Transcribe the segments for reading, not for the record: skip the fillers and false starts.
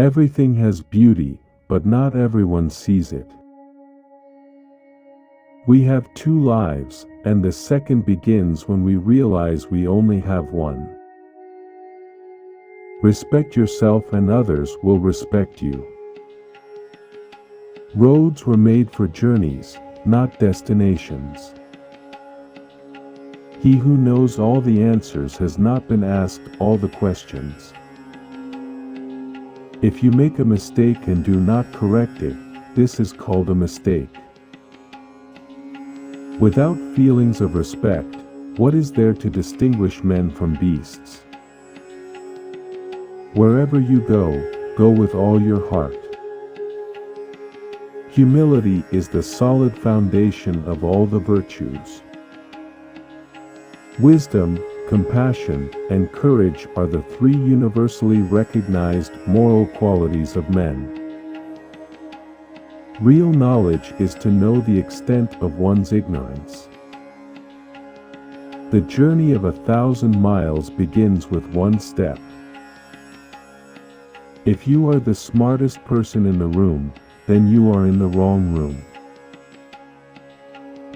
Everything has beauty, but not everyone sees it. We have two lives, and the second begins when we realize we only have one. Respect yourself and others will respect you. Roads were made for journeys, not destinations. He who knows all the answers has not been asked all the questions. If you make a mistake and do not correct it, this is called a mistake. Without feelings of respect, what is there to distinguish men from beasts? Wherever you go with all your heart. Humility is the solid foundation of all the virtues. Wisdom, compassion, and courage are the three universally recognized moral qualities of men. Real knowledge is to know the extent of one's ignorance. The journey of 1,000 miles begins with one step. If you are the smartest person in the room, then you are in the wrong room.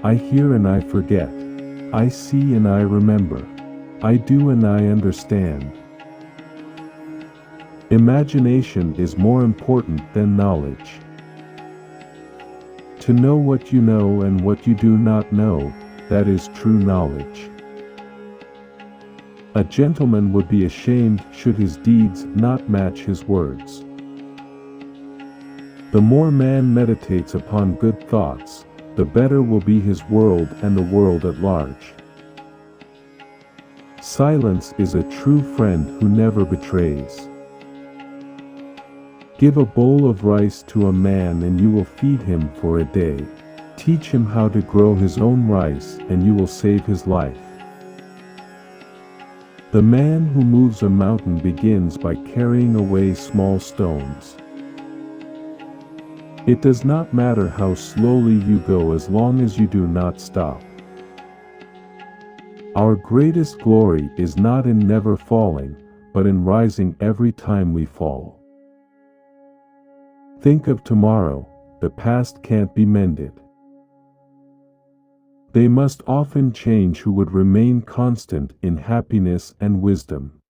I hear and I forget. I see and I remember. I do and I understand. Imagination is more important than knowledge. To know what you know and what you do not know, that is true knowledge. A gentleman would be ashamed should his deeds not match his words. The more man meditates upon good thoughts, the better will be his world and the world at large. Silence is a true friend who never betrays. Give a bowl of rice to a man and you will feed him for a day. Teach him how to grow his own rice and you will save his life. The man who moves a mountain begins by carrying away small stones. It does not matter how slowly you go as long as you do not stop. Our greatest glory is not in never falling, but in rising every time we fall. Think of tomorrow, the past can't be mended. They must often change who would remain constant in happiness and wisdom.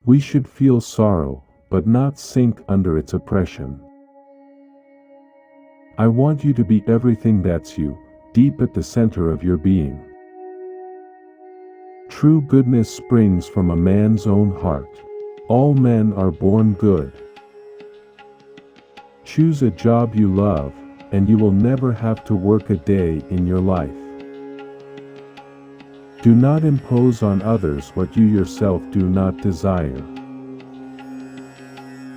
We should feel sorrow, but not sink under its oppression. I want you to be everything that's you, deep at the center of your being. True goodness springs from a man's own heart. All men are born good. Choose a job you love, and you will never have to work a day in your life. Do not impose on others what you yourself do not desire.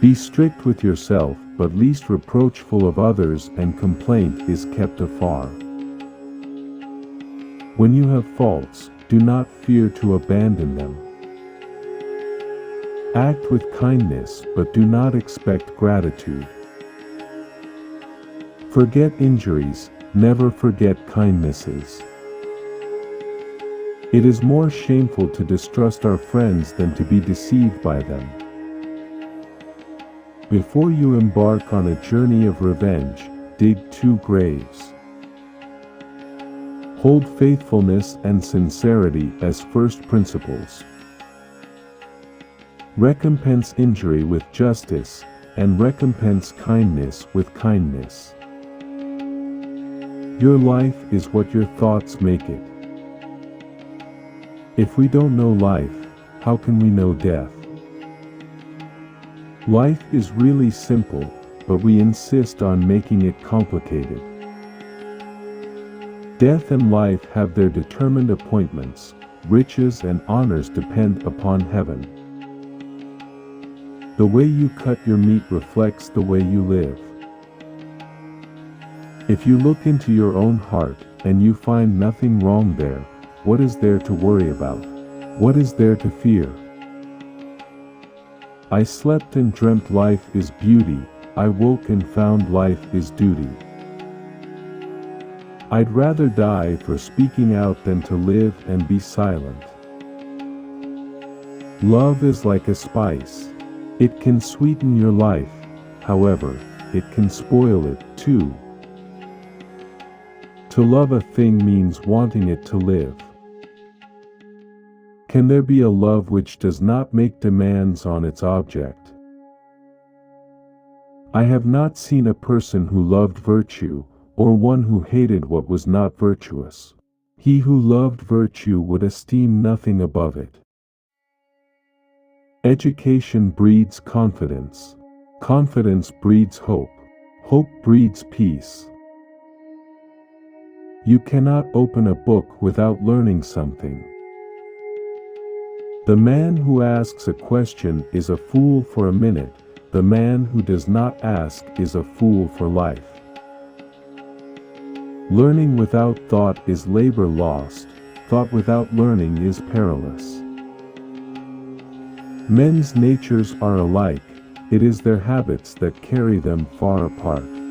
Be strict with yourself, but least reproachful of others, and complaint is kept afar. When you have faults, do not fear to abandon them. Act with kindness, but do not expect gratitude. Forget injuries, never forget kindnesses. It is more shameful to distrust our friends than to be deceived by them. Before you embark on a journey of revenge, dig 2 graves. Hold faithfulness and sincerity as first principles. Recompense injury with justice, and recompense kindness with kindness. Your life is what your thoughts make it. If we don't know life, how can we know death? Life is really simple, but we insist on making it complicated. Death and life have their determined appointments. Riches and honors depend upon heaven. The way you cut your meat reflects the way you live. If you look into your own heart, and you find nothing wrong there, what is there to worry about? What is there to fear? I slept and dreamt life is beauty, I woke and found life is duty. I'd rather die for speaking out than to live and be silent. Love is like a spice. It can sweeten your life, however, it can spoil it, too. To love a thing means wanting it to live. Can there be a love which does not make demands on its object? I have not seen a person who loved virtue, or one who hated what was not virtuous. He who loved virtue would esteem nothing above it. Education breeds confidence. Confidence breeds hope. Hope breeds peace. You cannot open a book without learning something. The man who asks a question is a fool for a minute. The man who does not ask is a fool for life. Learning without thought is labor lost. Thought without learning is perilous. Men's natures are alike, it is their habits that carry them far apart.